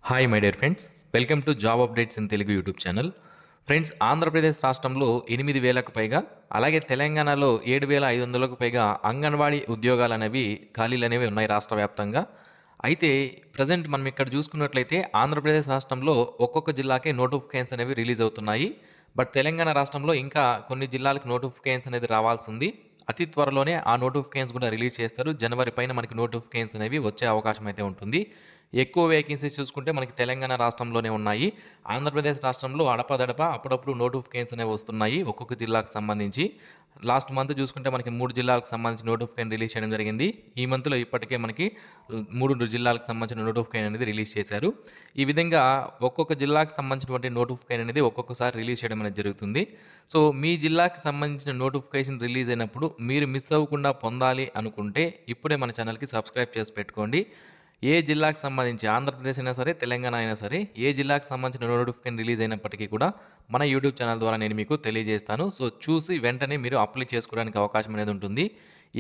Hi my dear friends, welcome to job updates in Telugu YouTube channel. Friends, Andhra Pradesh రాష్ట్రంలో 8,000కు పైగా, అలాగే తెలంగాణలో 7,500కు పైగా అంగన్వాడీ ఉద్యోగాలు అనేవి ఖాళీలు అనేవి ఉన్నాయి రాష్ట్ర వ్యాప్తంగా. అయితే ప్రజెంట్ మనం ఇక్కడ చూసుకున్నట్లయితే ఆంధ్రప్రదేశ్ రాష్ట్రంలో ఒక్కొక్క జిల్లాకే నోటిఫికేషన్స్ అనేవి రిలీజ్ అవుతున్నాయి. బట్ తెలంగాణ రాష్ట్రంలో ఇంకా కొన్ని జిల్లాలకు నోటిఫికేషన్స్ అనేది రావాల్సి ఉంది. అతి త్వరలోనే ఆ నోటిఫికేషన్స్ కూడా రిలీజ్ చేస్తారు. జనవరి పైన మనకి నోటిఫికేషన్స్ అనేవి వచ్చే అవకాశం అయితే ఉంటుంది. ఎక్కువ వేకెన్సీస్ చూసుకుంటే మనకి తెలంగాణ రాష్ట్రంలోనే ఉన్నాయి. ఆంధ్రప్రదేశ్ రాష్ట్రంలో అడపదడప అప్పుడప్పుడు నోటిఫికేషన్స్ అనేవి వస్తున్నాయి ఒక్కొక్క జిల్లాకు సంబంధించి. లాస్ట్ మంత్ చూసుకుంటే మనకి 3 జిల్లాలకు సంబంధించి నోటిఫికేషన్ రిలీజ్ చేయడం జరిగింది. ఈ మంత్లో ఇప్పటికే మనకి 3 జిల్లాలకు సంబంధించిన నోటిఫికేషన్ అనేది రిలీజ్ చేశారు. ఈ విధంగా ఒక్కొక్క జిల్లాకు సంబంధించినటువంటి నోటిఫికేషన్ అనేది ఒక్కొక్కసారి రిలీజ్ చేయడం అనేది జరుగుతుంది. సో మీ జిల్లాకి సంబంధించిన నోటిఫికేషన్ రిలీజ్ అయినప్పుడు మీరు మిస్ అవ్వకుండా పొందాలి అనుకుంటే ఇప్పుడే మన ఛానల్కి సబ్స్క్రైబ్ చేసి పెట్టుకోండి. ఏ జిల్లాకు సంబంధించి ఆంధ్రప్రదేశ్ అయినా సరే, తెలంగాణ అయినా సరే, ఏ జిల్లాకు సంబంధించిన నోటిఫికేషన్ రిలీజ్ అయినప్పటికీ కూడా మన యూట్యూబ్ ఛానల్ ద్వారా నేను మీకు తెలియజేస్తాను. సో చూసి వెంటనే మీరు అప్లై చేసుకోవడానికి అవకాశం అనేది ఉంటుంది.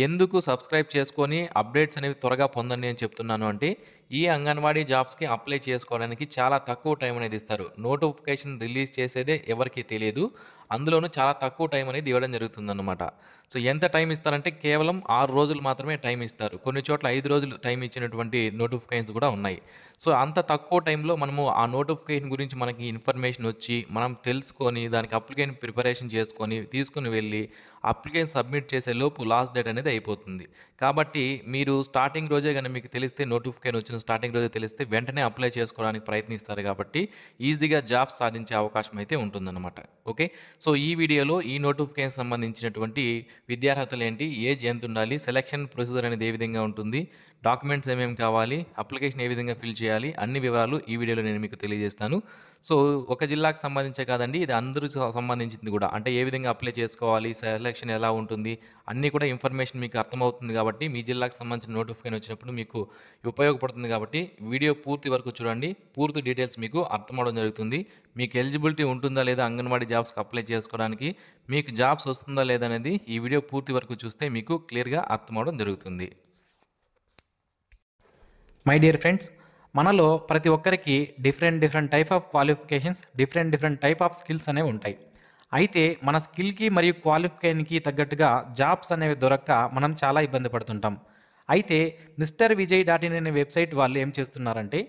ఎందుకు సబ్స్క్రైబ్ చేసుకొని అప్డేట్స్ అనేవి త్వరగా పొందండి అని చెప్తున్నాను అంటే, ఈ అంగన్వాడీ జాబ్స్కి అప్లై చేసుకోవడానికి చాలా తక్కువ టైం అనేది ఇస్తారు. నోటిఫికేషన్ రిలీజ్ చేసేదే ఎవరికీ తెలియదు. అందులోనూ చాలా తక్కువ టైం అనేది ఇవ్వడం జరుగుతుందన్నమాట. సో ఎంత టైం ఇస్తారంటే కేవలం 6 రోజులు మాత్రమే టైం ఇస్తారు. కొన్ని చోట్ల 5 రోజులు టైం ఇచ్చినటువంటి నోటిఫికేషన్స్ కూడా ఉన్నాయి. సో అంత తక్కువ టైంలో మనము ఆ నోటిఫికేషన్ గురించి మనకి ఇన్ఫర్మేషన్ వచ్చి, మనం తెలుసుకొని, దానికి అప్లికేషన్ ప్రిపరేషన్ చేసుకొని, తీసుకుని వెళ్ళి అప్లికేషన్ సబ్మిట్ చేసే లోపు లాస్ట్ డేట్ అనేది అయిపోతుంది. కాబట్టి మీరు స్టార్టింగ్ రోజే కనుక మీకు తెలిస్తే, నోటిఫికేషన్ వచ్చిన స్టార్టింగ్ రోజే తెలిస్తే వెంటనే అప్లై చేసుకోవడానికి ప్రయత్నిస్తారు. కాబట్టి ఈజీగా జాబ్స్ సాధించే అవకాశం అయితే ఉంటుందన్నమాట. ఓకే, సో ఈ వీడియోలో ఈ నోటిఫికేషన్ సంబంధించినటువంటి విద్యార్హతలు ఏంటి, ఏజ్ ఎంత ఉండాలి, సెలక్షన్ ప్రొసీజర్ అనేది ఏ విధంగా ఉంటుంది, డాక్యుమెంట్స్ ఏమేమి కావాలి, అప్లికేషన్ ఏ విధంగా ఫిల్ చేయాలి, అన్ని వివరాలు ఈ వీడియోలో నేను మీకు తెలియజేస్తాను. సో ఒక జిల్లాకు సంబంధించే కాదండి, ఇది అందరూ సంబంధించింది కూడా. అంటే ఏ విధంగా అప్లై చేసుకోవాలి, సెలక్షన్ ఎలా ఉంటుంది, అన్నీ కూడా ఇన్ఫర్మేషన్ మీకు అర్థమవుతుంది. కాబట్టి మీ జిల్లాకు సంబంధించిన నోటిఫికేషన్ వచ్చినప్పుడు మీకు ఉపయోగపడుతుంది. కాబట్టి వీడియో పూర్తి వరకు చూడండి. పూర్తి డీటెయిల్స్ మీకు అర్థమవడం జరుగుతుంది. మీకు ఎలిజిబిలిటీ ఉంటుందా లేదా అంగన్వాడీ జాబ్స్కి అప్లై చేసుకోవడానికి, మీకు జాబ్స్ వస్తుందా లేదా అనేది ఈ వీడియో పూర్తి వరకు చూస్తే మీకు క్లియర్గా అర్థమవడం జరుగుతుంది. మై డియర్ ఫ్రెండ్స్, మనలో ప్రతి ఒక్కరికి different type of qualifications, different type of skills అనేవి ఉంటాయి. అయితే మన స్కిల్కి మరియు క్వాలిఫికేషన్కి తగ్గట్టుగా జాబ్స్ అనేవి దొరక్క మనం చాలా ఇబ్బంది పడుతుంటాం. అయితే మిస్టర్ విజయ్ .in అనే వెబ్సైట్ వాళ్ళు ఏం చేస్తున్నారంటే,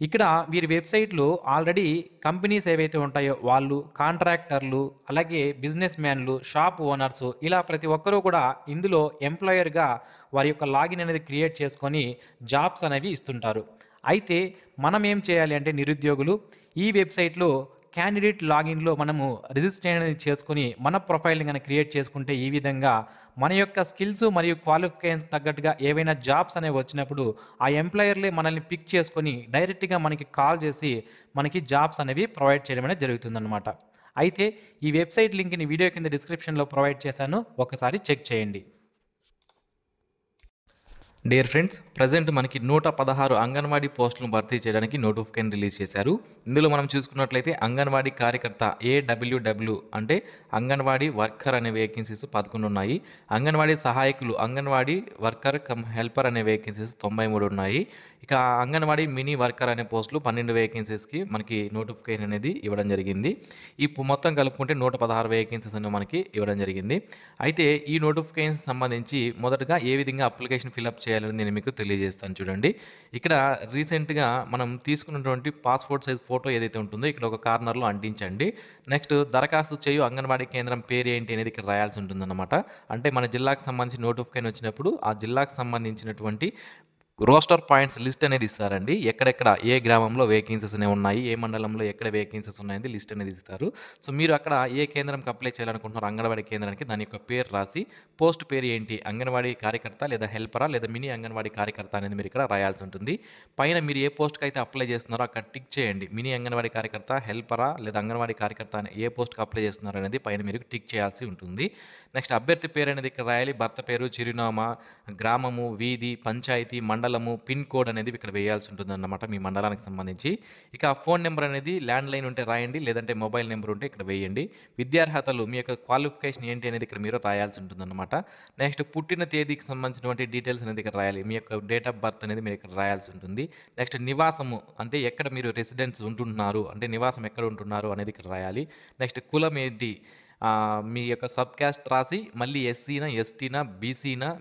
ఇక్కడ వీరి వెబ్సైట్లో ఆల్రెడీ కంపెనీస్ ఏవైతే ఉంటాయో వాళ్ళు, కాంట్రాక్టర్లు, అలాగే బిజినెస్ మ్యాన్లు, షాప్ ఓనర్స్, ఇలా ప్రతి ఒక్కరూ కూడా ఇందులో ఎంప్లాయర్గా వారి యొక్క లాగిన్ అనేది క్రియేట్ చేసుకొని జాబ్స్ అనేవి ఇస్తుంటారు. అయితే మనం ఏం చేయాలి అంటే, నిరుద్యోగులు ఈ వెబ్సైట్లో క్యాండిడేట్ లాగిన్లో మనము రిజిస్ట్రేషన్ అనేది చేసుకుని మన ప్రొఫైల్ని కనుక క్రియేట్ చేసుకుంటే, ఈ విధంగా మన యొక్క స్కిల్స్ మరియు క్వాలిఫికేషన్ తగ్గట్టుగా ఏవైనా జాబ్స్ అనేవి వచ్చినప్పుడు ఆ ఎంప్లాయర్లే మనల్ని పిక్ చేసుకొని డైరెక్ట్గా మనకి కాల్ చేసి మనకి జాబ్స్ అనేవి ప్రొవైడ్ చేయడం అనేది జరుగుతుందన్నమాట. అయితే ఈ వెబ్సైట్ లింక్ని వీడియో కింద డిస్క్రిప్షన్లో ప్రొవైడ్ చేశాను, ఒకసారి చెక్ చేయండి. డియర్ ఫ్రెండ్స్, ప్రజెంట్ మనకి 116 అంగన్వాడీ పోస్టులను భర్తీ చేయడానికి నోటిఫికేషన్ రిలీజ్ చేశారు. ఇందులో మనం చూసుకున్నట్లయితే అంగన్వాడీ కార్యకర్త AWW అంటే అంగన్వాడీ వర్కర్ అనే వేకెన్సీస్ 11 ఉన్నాయి. అంగన్వాడీ సహాయకులు, అంగన్వాడీ వర్కర్ కమ్ హెల్పర్ అనే వేకెన్సీస్ 93 ఉన్నాయి. ఇక అంగన్వాడీ మినీ వర్కర్ అనే పోస్టులు 12 వేకెన్సీస్కి మనకి నోటిఫికేషన్ అనేది ఇవ్వడం జరిగింది. ఈ మొత్తం కలుపుకుంటే 116 వేకెన్సీస్ అనేవి మనకి ఇవ్వడం జరిగింది. అయితే ఈ నోటిఫికేషన్ సంబంధించి మొదటగా ఏ విధంగా అప్లికేషన్ ఫిల్అప్ చేయాలని నేను మీకు తెలియజేస్తాను. చూడండి, ఇక్కడ రీసెంట్గా మనం తీసుకున్నటువంటి పాస్పోర్ట్ సైజ్ ఫోటో ఏదైతే ఉంటుందో ఇక్కడ ఒక కార్నర్లో అంటించండి. నెక్స్ట్ దరఖాస్తు చేయు అంగన్వాడీ కేంద్రం పేరు ఏంటి అనేది ఇక్కడ రాయాల్సి ఉంటుందన్నమాట. అంటే మన జిల్లాకు సంబంధించి నోటిఫికేషన్ వచ్చినప్పుడు ఆ జిల్లాకు సంబంధించినటువంటి రోస్టర్ పాయింట్స్ లిస్ట్ అనేది ఇస్తారండి. ఎక్కడెక్కడ ఏ గ్రామంలో వేకెన్సీస్ అనేవి ఉన్నాయి, ఏ మండలంలో ఎక్కడ వేకెన్సీస్ ఉన్నాయని లిస్ట్ అనేది ఇస్తారు. సో మీరు అక్కడ ఏ కేంద్రంకి అప్లై చేయాలనుకుంటున్నారు, అంగన్వాడీ కేంద్రానికి దాని యొక్క పేరు రాసి, పోస్ట్ పేరు ఏంటి, అంగన్వాడీ కార్యకర్త లేదా హెల్పరా లేదా మినీ అంగన్వాడీ కార్యకర్త అనేది మీరు ఇక్కడ రాయాల్సి ఉంటుంది. పైన మీరు ఏ పోస్ట్కి అయితే అప్లై చేస్తున్నారో అక్కడ టిక్ చేయండి. మినీ అంగన్వాడీ కార్యకర్త, హెల్పరా లేదా అంగన్వాడీ కార్యకర్త అని ఏ పోస్ట్కి అప్లై చేస్తున్నారు అనేది పైన మీరు టిక్ చేయాల్సి ఉంటుంది. నెక్స్ట్ అభ్యర్థి పేరు అనేది ఇక్కడ రాయాలి. భర్త పేరు, చిరునామా, గ్రామము, వీధి, పంచాయతీ, మండలం మండలము, పిన్ కోడ్ అనేది ఇక్కడ వేయాల్సి ఉంటుందన్నమాట మీ మండలానికి సంబంధించి. ఇక ఫోన్ నెంబర్ అనేది ల్యాండ్‌లైన్ ఉంటే రాయండి, లేదంటే మొబైల్ నెంబర్ ఉంటే ఇక్కడ వేయండి. విద్యార్హతలు మీ యొక్క క్వాలిఫికేషన్ ఏంటి అనేది ఇక్కడ మీరు రాయాల్సి ఉంటుందన్నమాట. నెక్స్ట్ పుట్టిన తేదీకి సంబంధించినటువంటి డీటెయిల్స్ అనేది ఇక్కడ రాయాలి. మీ యొక్క డేట్ ఆఫ్ బర్త్ అనేది మీరు ఇక్కడ రాయాల్సి ఉంటుంది. నెక్స్ట్ నివాసము అంటే ఎక్కడ మీరు రెసిడెన్స్ ఉంటున్నారు, అంటే నివాసం ఎక్కడ ఉంటున్నారు అనేది ఇక్కడ రాయాలి. నెక్స్ట్ కులం ఏంటి, మీ యొక్క సబ్ క్యాస్ట్ రాసి మళ్ళీ ఎస్సీనా, ఎస్టీనా,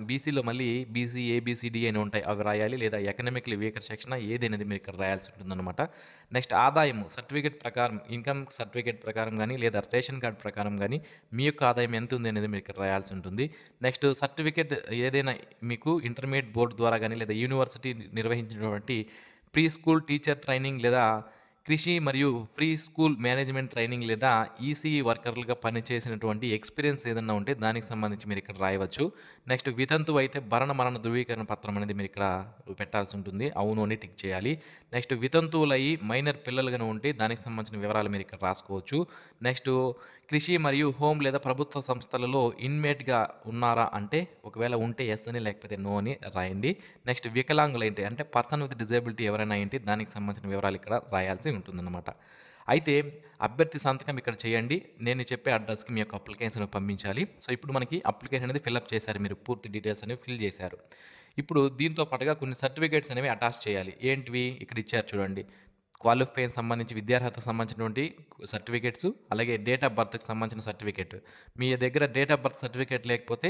బీసీలో మళ్ళీ బీసీ, ఏబీసీడీ అని ఉంటాయి, అవి రాయాలి. లేదా ఎకనామికలీ వీకర్ సెక్షనా ఏది అనేది మీరు ఇక్కడ రాయాల్సి ఉంటుందన్నమాట. నెక్స్ట్ ఆదాయము సర్టిఫికేట్ ప్రకారం, ఇన్కమ్ సర్టిఫికేట్ ప్రకారం కానీ లేదా రేషన్ కార్డ్ ప్రకారం కానీ మీ యొక్క ఆదాయం ఎంత ఉంది అనేది మీరు ఇక్కడ రాయాల్సి ఉంటుంది. నెక్స్ట్ సర్టిఫికేట్ ఏదైనా మీకు ఇంటర్మీడియట్ బోర్డు ద్వారా కానీ లేదా యూనివర్సిటీ నిర్వహించినటువంటి ప్రీ స్కూల్ టీచర్ ట్రైనింగ్ లేదా కృషి మరియు ఫ్రీ స్కూల్ మేనేజ్మెంట్ ట్రైనింగ్ లేదా ఈసీఈ వర్కర్లుగా పనిచేసినటువంటి ఎక్స్పీరియన్స్ ఏదైనా ఉంటే దానికి సంబంధించి మీరు ఇక్కడ రాయవచ్చు. నెక్స్ట్ వితంతువు అయితే మరణ ధృవీకరణ పత్రం అనేది మీరు ఇక్కడ పెట్టాల్సి ఉంటుంది, అవును అని టిక్ చేయాలి. నెక్స్ట్ వితంతువులయ్యి మైనర్ పిల్లలుగా ఉంటే దానికి సంబంధించిన వివరాలు మీరు ఇక్కడ రాసుకోవచ్చు. నెక్స్ట్ కృషి మరియు హోమ్ లేదా ప్రభుత్వ సంస్థలలో ఇన్మేట్గా ఉన్నారా అంటే ఒకవేళ ఉంటే ఎస్ అని లేకపోతే నో అని రాయండి. నెక్స్ట్ వికలాంగులు ఏంటి అంటే పర్సన్ విత్ డిజేబిలిటీ ఎవరైనా ఏంటి దానికి సంబంధించిన వివరాలు ఇక్కడ రాయాల్సి ఉంటుందన్నమాట. అయితే అభ్యర్థి సంతకం ఇక్కడ చేయండి. నేను చెప్పే అడ్రస్కి మీ యొక్క అప్లికేషన్ పంపించాలి. సో ఇప్పుడు మనకి అప్లికేషన్ అనేది ఫిల్అప్ చేశారు, మీరు పూర్తి డీటెయిల్స్ అనేవి ఫిల్ చేశారు. ఇప్పుడు దీంతో పాటుగా కొన్ని సర్టిఫికేట్స్ అనేవి అటాచ్ చేయాలి. ఏంటివి ఇక్కడ ఇచ్చారు చూడండి, క్వాలిఫైకి సంబంధించి విద్యార్హతకు సంబంధించినటువంటి సర్టిఫికేట్స్, అలాగే డేట్ ఆఫ్ బర్త్కి సంబంధించిన సర్టిఫికేట్. మీ దగ్గర డేట్ ఆఫ్ బర్త్ సర్టిఫికేట్ లేకపోతే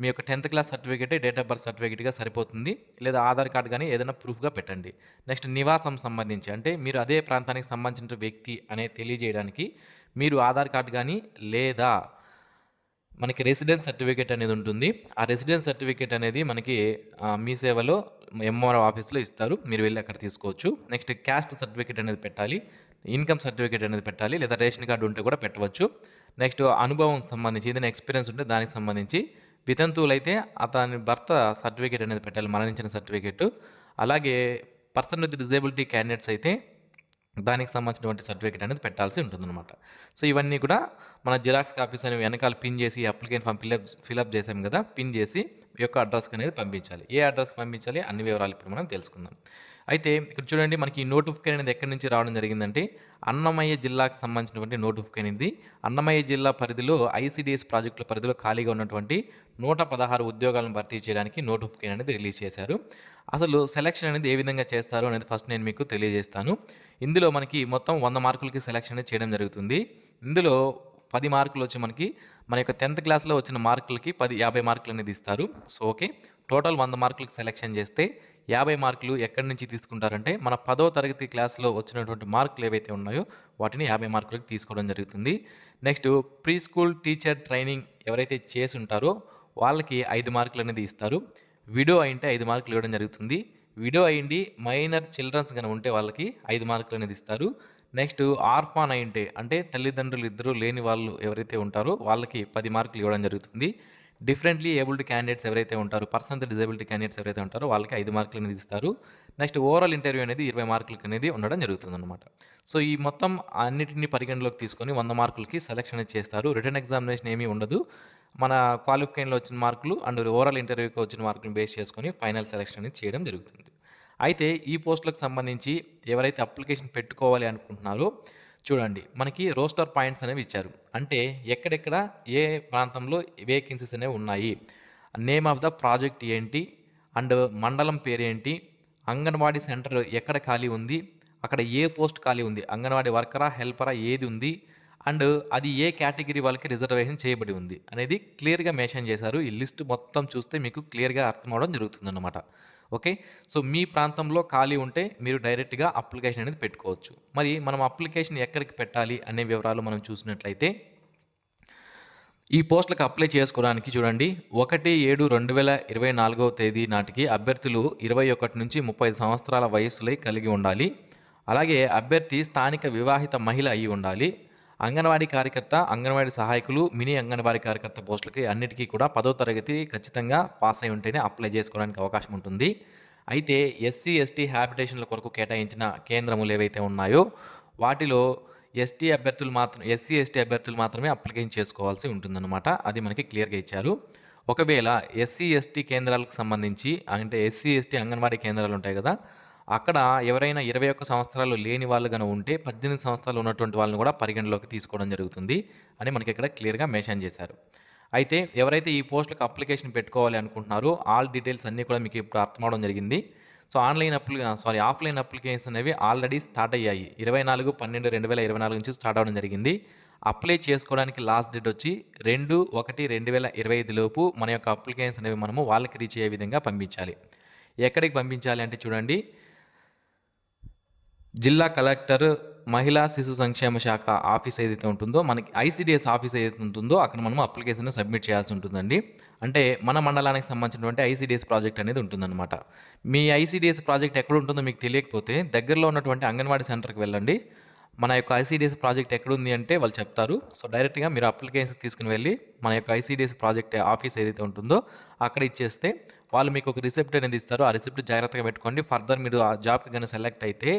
మీ యొక్క 10th క్లాస్ సర్టిఫికేటే డేట్ ఆఫ్ బర్త్ సర్టిఫికేట్గా సరిపోతుంది, లేదా ఆధార్ కార్డు కానీ ఏదైనా ప్రూఫ్గా పెట్టండి. నెక్స్ట్ నివాసం సంబంధించి అంటే మీరు అదే ప్రాంతానికి సంబంధించిన వ్యక్తి అనేది తెలియజేయడానికి మీరు ఆధార్ కార్డు కానీ లేదా మనకి రెసిడెన్స్ సర్టిఫికేట్ అనేది ఉంటుంది. ఆ రెసిడెన్స్ సర్టిఫికేట్ అనేది మనకి మీ సేవలో ఎంఆర్ఓ ఆఫీస్లో ఇస్తారు, మీరు వెళ్ళి అక్కడ తీసుకోవచ్చు. నెక్స్ట్ క్యాస్ట్ సర్టిఫికేట్ అనేది పెట్టాలి, ఇన్కమ్ సర్టిఫికేట్ అనేది పెట్టాలి, లేదా రేషన్ కార్డు ఉంటే కూడా పెట్టవచ్చు. నెక్స్ట్ అనుభవం సంబంధించి ఏదైనా ఎక్స్పీరియన్స్ ఉంటే దానికి సంబంధించి, వితంతువులు అయితే అతని భర్త సర్టిఫికేట్ అనేది పెట్టాలి, మరణించిన సర్టిఫికేట్. అలాగే పర్సన్ విత్ డిజేబిలిటీ క్యాండిడేట్స్ అయితే దానికి సంబంధించినటువంటి సర్టిఫికేట్ అనేది పెట్టాల్సి ఉంటుందన్నమాట. సో ఇవన్నీ కూడా మన జిరాక్స్ కాపీస్ అనేవి వెనకాల పిన్ చేసి అప్లికేషన్ ఫామ్ ఫిల్అప్ చేసాం కదా, పిన్ చేసి ఈ యొక్క అడ్రస్కి అనేది పంపించాలి. ఏ అడ్రస్కి పంపించాలి అన్ని వివరాలు ఇప్పుడు మనం తెలుసుకుందాం. అయితే ఇక్కడ చూడండి, మనకి ఈ నోటిఫికేషన్ అనేది ఎక్కడి నుంచి రావడం జరిగిందంటే అన్నమయ్య జిల్లాకు సంబంధించినటువంటి నోటిఫికేషన్ ఇది. అన్నమయ్య జిల్లా పరిధిలో ఐసిడిఎస్ ప్రాజెక్టుల పరిధిలో ఖాళీగా ఉన్నటువంటి 116 ఉద్యోగాలను భర్తీ చేయడానికి నోటిఫికేషన్ అనేది రిలీజ్ చేశారు. అసలు సెలక్షన్ అనేది ఏ విధంగా చేస్తారు అనేది ఫస్ట్ నేను మీకు తెలియజేస్తాను. ఇందులో మనకి మొత్తం 100 మార్కులకి సెలక్షన్ అనేది చేయడం జరుగుతుంది. ఇందులో 10 మార్కులు వచ్చి మనకి మన యొక్క 10th క్లాస్లో వచ్చిన మార్కులకి 50 మార్కులు అనేది ఇస్తారు. సో ఓకే, టోటల్ 100 మార్కులకి సెలక్షన్ చేస్తే 50 మార్కులు ఎక్కడి నుంచి తీసుకుంటారంటే మన 10వ తరగతి క్లాస్లో వచ్చినటువంటి మార్కులు ఏవైతే ఉన్నాయో వాటిని 50 మార్కులకి తీసుకోవడం జరుగుతుంది. Next pre school teacher training ఎవరైతే చేసి ఉంటారో వాళ్ళకి 5 మార్కులు అనేది ఇస్తారు. విడో అయింటే 5 మార్కులు ఇవ్వడం జరుగుతుంది. విడో అయ్యింది మైనర్ చిల్డ్రన్స్ కనుక ఉంటే వాళ్ళకి 5 మార్కులు అనేది ఇస్తారు. నెక్స్ట్ ఆర్ఫాన్ అయింటే అంటే తల్లిదండ్రులు ఇద్దరు లేని వాళ్ళు ఎవరైతే ఉంటారో వాళ్ళకి 10 మార్కులు ఇవ్వడం జరుగుతుంది. డిఫరెంట్లీ ఏబుల్డ్ క్యాండిడేట్స్ ఎవరైతే ఉంటారో, పర్సన్ విత్ డిజేబిలిటీ క్యాండిడేట్స్ ఎవరైతే ఉంటారో వాళ్ళకి 5 మార్కులు అనేది ఇస్తారు. నెక్స్ట్ ఓవరాల్ ఇంటర్వ్యూ అనేది 20 మార్కులకి అనేది ఉండడం జరుగుతుందన్నమాట. సో ఈ మొత్తం అన్నిటిని పరిగణలోకి తీసుకొని 100 మార్కులకి సెలక్షన్ అనేది చేస్తారు. రిటర్న్ ఎగ్జామినేషన్ ఏమీ ఉండదు. మన క్వాలిఫికేషన్లో వచ్చిన మార్కులు అండ్ ఓవరాల్ ఇంటర్వ్యూకి వచ్చిన మార్కులను బేస్ చేసుకొని ఫైనల్ సెలక్షన్ అనేది చేయడం జరుగుతుంది. అయితే ఈ పోస్టులకు సంబంధించి ఎవరైతే అప్లికేషన్ పెట్టుకోవాలి అనుకుంటున్నారో చూడండి, మనకి రోస్టర్ పాయింట్స్ అనేవి ఇచ్చారు. అంటే ఎక్కడెక్కడ ఏ ప్రాంతంలో వేకెన్సీస్ అనేవి ఉన్నాయి, నేమ్ ఆఫ్ ద ప్రాజెక్ట్ ఏంటి, అండ్ మండలం పేరు ఏంటి, అంగన్వాడీ సెంటర్ ఎక్కడ ఖాళీ ఉంది, అక్కడ ఏ పోస్ట్ ఖాళీ ఉంది, అంగన్వాడీ వర్కరా హెల్పరా ఏది ఉంది, అండ్ అది ఏ కేటగిరీ వాళ్ళకి రిజర్వేషన్ చేయబడి ఉంది అనేది క్లియర్గా మెన్షన్ చేశారు. ఈ లిస్ట్ మొత్తం చూస్తే మీకు క్లియర్గా అర్థం అవడం జరుగుతుందన్నమాట. ఓకే, సో మీ ప్రాంతంలో ఖాళీ ఉంటే మీరు డైరెక్ట్గా అప్లికేషన్ అనేది పెట్టుకోవచ్చు. మరి మనం అప్లికేషన్ ఎక్కడికి పెట్టాలి అనే వివరాలు మనం చూసినట్లయితే ఈ పోస్టులకు అప్లై చేసుకోవడానికి చూడండి, 1/7/2024 నాటికి అభ్యర్థులు 21 నుంచి 35 సంవత్సరాల వయస్సులై కలిగి ఉండాలి. అలాగే అభ్యర్థి స్థానిక వివాహిత మహిళ అయి ఉండాలి. అంగన్వాడీ కార్యకర్త, అంగన్వాడీ సహాయకులు, మినీ అంగన్వాడీ కార్యకర్త పోస్టులకి అన్నిటికీ కూడా 10వ తరగతి ఖచ్చితంగా పాస్ అయి ఉంటేనే అప్లై చేసుకోవడానికి అవకాశం ఉంటుంది. అయితే ఎస్సీ ఎస్టీ హ్యాబిటేషన్ల కొరకు కేటాయించిన కేంద్రములు ఏవైతే ఉన్నాయో వాటిలో ఎస్సీ ఎస్టీ అభ్యర్థులు మాత్రమే అప్లికేషన్ చేసుకోవాల్సి ఉంటుందన్నమాట. అది మనకి క్లియర్గా ఇచ్చారు. ఒకవేళ ఎస్సీ, ఎస్టీ కేంద్రాలకు సంబంధించి అంటే ఎస్సీ, ఎస్టీ అంగన్వాడీ కేంద్రాలు ఉంటాయి కదా! అక్కడ ఎవరైనా 21 సంవత్సరాలు లేని వాళ్ళు గన ఉంటే 18 సంవత్సరాలు ఉన్నటువంటి వాళ్ళని కూడా పరిగణలోకి తీసుకోవడం జరుగుతుంది అని మనకి ఇక్కడ క్లియర్‌గా మెన్షన్ చేశారు. అయితే ఎవరైతే ఈ పోస్టులకు అప్లికేషన్ పెట్టుకోవాలి అనుకుంటున్నారో ఆల్ డీటెయిల్స్ అన్నీ కూడా మీకు ఇప్పుడు అర్థమవడం జరిగింది. సో, ఆఫ్‌లైన్ అప్లికేషన్స్ అనేవి ఆల్రెడీ స్టార్ట్ అయ్యాయి. 24/12/2024 నుంచి స్టార్ట్ అవ్వడం జరిగింది. అప్లై చేసుకోవడానికి లాస్ట్ డేట్ వచ్చి 2/1/2025 లోపు మన యొక్క అప్లికేషన్స్ అనేవి మనము వాళ్ళకి రీచ్ అయ్యే విధంగా పంపించాలి. ఎక్కడికి పంపించాలి అంటే చూడండి, జిల్లా కలెక్టర్ మహిళా శిశు సంక్షేమ శాఖ ఆఫీస్ ఏదైతే ఉంటుందో, మనకి ఐసీడీఎస్ ఆఫీస్ ఏదైతే ఉంటుందో అక్కడ మనం అప్లికేషన్ సబ్మిట్ చేయాల్సి ఉంటుందండి. అంటే మన మండలానికి సంబంధించినటువంటి ఐసీడీఎస్ ప్రాజెక్ట్ అనేది ఉంటుందన్నమాట. మీ ఐసీడీఎస్ ప్రాజెక్ట్ ఎక్కడ ఉంటుందో మీకు తెలియకపోతే దగ్గరలో ఉన్నటువంటి అంగన్వాడీ సెంటర్కి వెళ్ళండి. మన యొక్క ఐసీడీఎస్ ప్రాజెక్ట్ ఎక్కడుంది అంటే వాళ్ళు చెప్తారు. సో, డైరెక్ట్‌గా మీరు అప్లికేషన్ తీసుకుని వెళ్ళి మన యొక్క ఐసీడీఎస్ ప్రాజెక్ట్ ఆఫీస్ ఏదైతే ఉంటుందో అక్కడ ఇచ్చేస్తే వాళ్ళు మీకు ఒక రిసిప్ట్ అనేది ఇస్తారు. ఆ రిసిప్ట్ జాగ్రత్తగా పెట్టుకోండి. ఫర్దర్ మీరు ఆ జాబ్‌కి గాని సెలెక్ట్ అయితే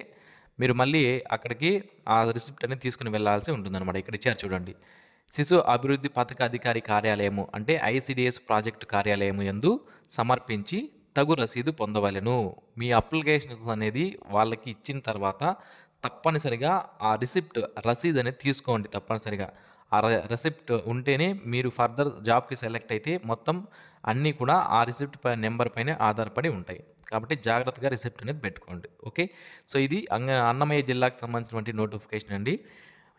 మీరు మళ్ళీ అక్కడికి ఆ రిసిప్ట్ అనేది తీసుకుని వెళ్ళాల్సి ఉంటుందన్నమాట. ఇక్కడ ఇచ్చారు చూడండి. శిశు అభివృద్ధి పథక అధికారి కార్యాలయము అంటే ఐసీడీఎస్ ప్రాజెక్టు కార్యాలయము యందు సమర్పించి తగు రసీదు పొందవలెను. మీ అప్లికేషన్స్ అనేది వాళ్ళకి ఇచ్చిన తర్వాత తప్పనిసరిగా ఆ రసీదు అనేది తీసుకోండి తప్పనిసరిగా. ఆ రెసిప్ట్ ఉంటేనే మీరు ఫర్దర్ జాబ్‌కి సెలెక్ట్ అయితే మొత్తం అన్నీ కూడా ఆ రిసిప్ట్ నెంబర్ పైనే ఆధారపడి ఉంటాయి. కాబట్టి జాగ్రత్తగా రిసిప్ట్ అనేది పెట్టుకోండి. ఓకే. సో, ఇది అన్నమయ్య జిల్లాకు సంబంధించినటువంటి నోటిఫికేషన్ అండి.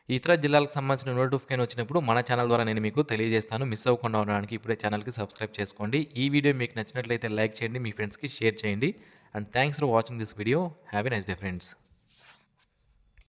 ఇతర జిల్లాలకు సంబంధించిన నోటిఫికేషన్ వచ్చినప్పుడు మన ఛానల్ ద్వారా నేను మీకు తెలియజేస్తాను. మిస్ అవ్వకుండా ఉండడానికి ఇప్పుడే ఛానల్‌కి సబ్స్క్రైబ్ చేసుకోండి. ఈ వీడియో మీకు నచ్చినట్లయితే లైక్ చేయండి. మీ ఫ్రెండ్స్‌కి షేర్ చేయండి. And thanks for watching this video. Have a nice day friends.